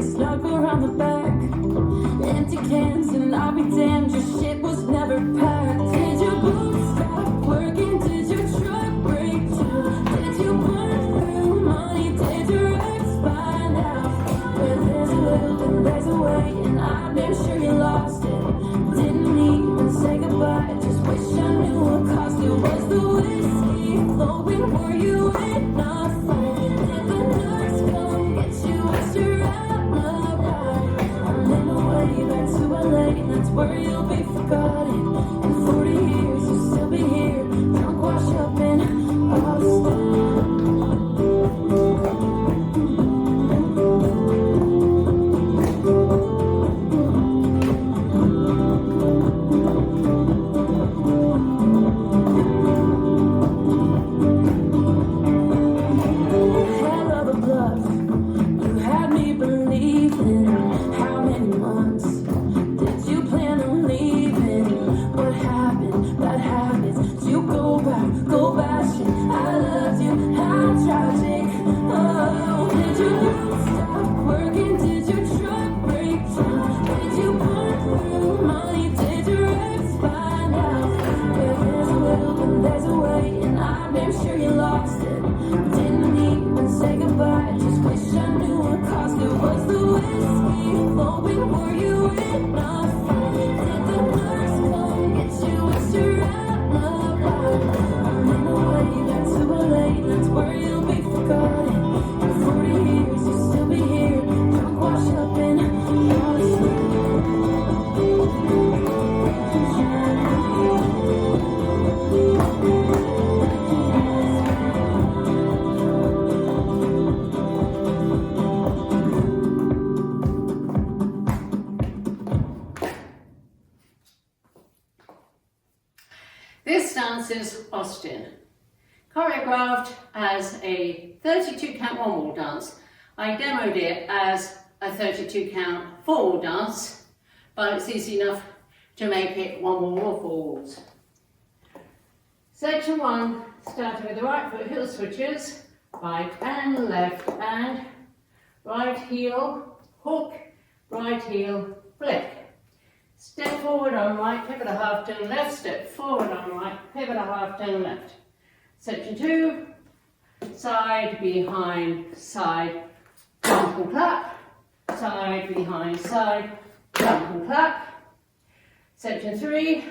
snuck around the back. Empty cans and I'll be damned, your shit was never packed. Did your boots stop working? Did your truck break down? Did you burn through money? Did your ex buy now? Where there's a will and there's a way, and I'm damn sure you lost it. Didn't even say goodbye, just wish I knew what cost it. Was the whiskey flowing? Were you in a fight? Did the nurse come get you? Was your alibi? I'm in a way back to LA, and that's where you'll be forgotten. In 40 years you'll still be here, drunk, washed up in Austin. This dance is Austin, choreographed as a 32 count one wall dance. I demoed it as a 32 count four wall dance, but it's easy enough to make it one wall or four walls. Section 1, starting with the right foot heel switches, right and left, and right heel, hook, right heel, flick. Step forward on right, pivot a half turn left, step forward on right, pivot a half turn left. Section 2, side, behind, side, jump and clap, side, behind, side, jump and clap. Section 3,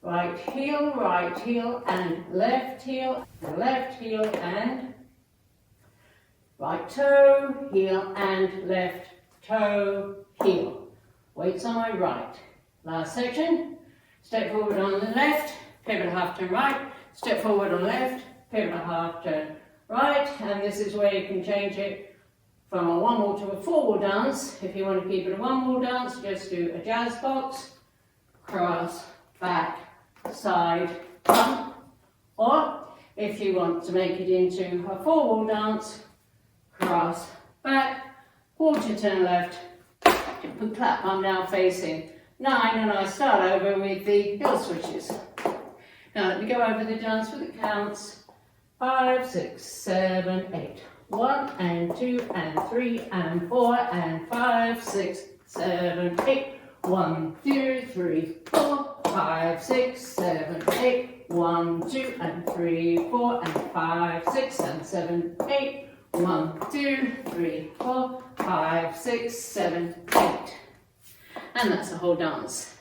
right heel and left heel and right toe, heel and left toe, heel. Weights on my right. Last section, step forward on the left, pivot a half turn right, step forward on left, pivot a half turn right, and this is where you can change it from a one wall to a four wall dance. If you want to keep it a one wall dance, just do a jazz box, cross, back, side, bump, or if you want to make it into a four wall dance, cross, back, quarter turn left, jump and clap. I'm now facing 9 and I start over with the heel switches. Now let me go over the dance with the counts. 5, 6, 7, 8. 1 and 2 and 3 and 4 and 5, 6, 7, 8. 1, 2, 3, 4, 5, 6, 7, 8. 1, 2 and 3, 4 and 5, 6 and 7, 8. 1, 2, 3, 4, 5, 6, 7, 8. And that's the whole dance.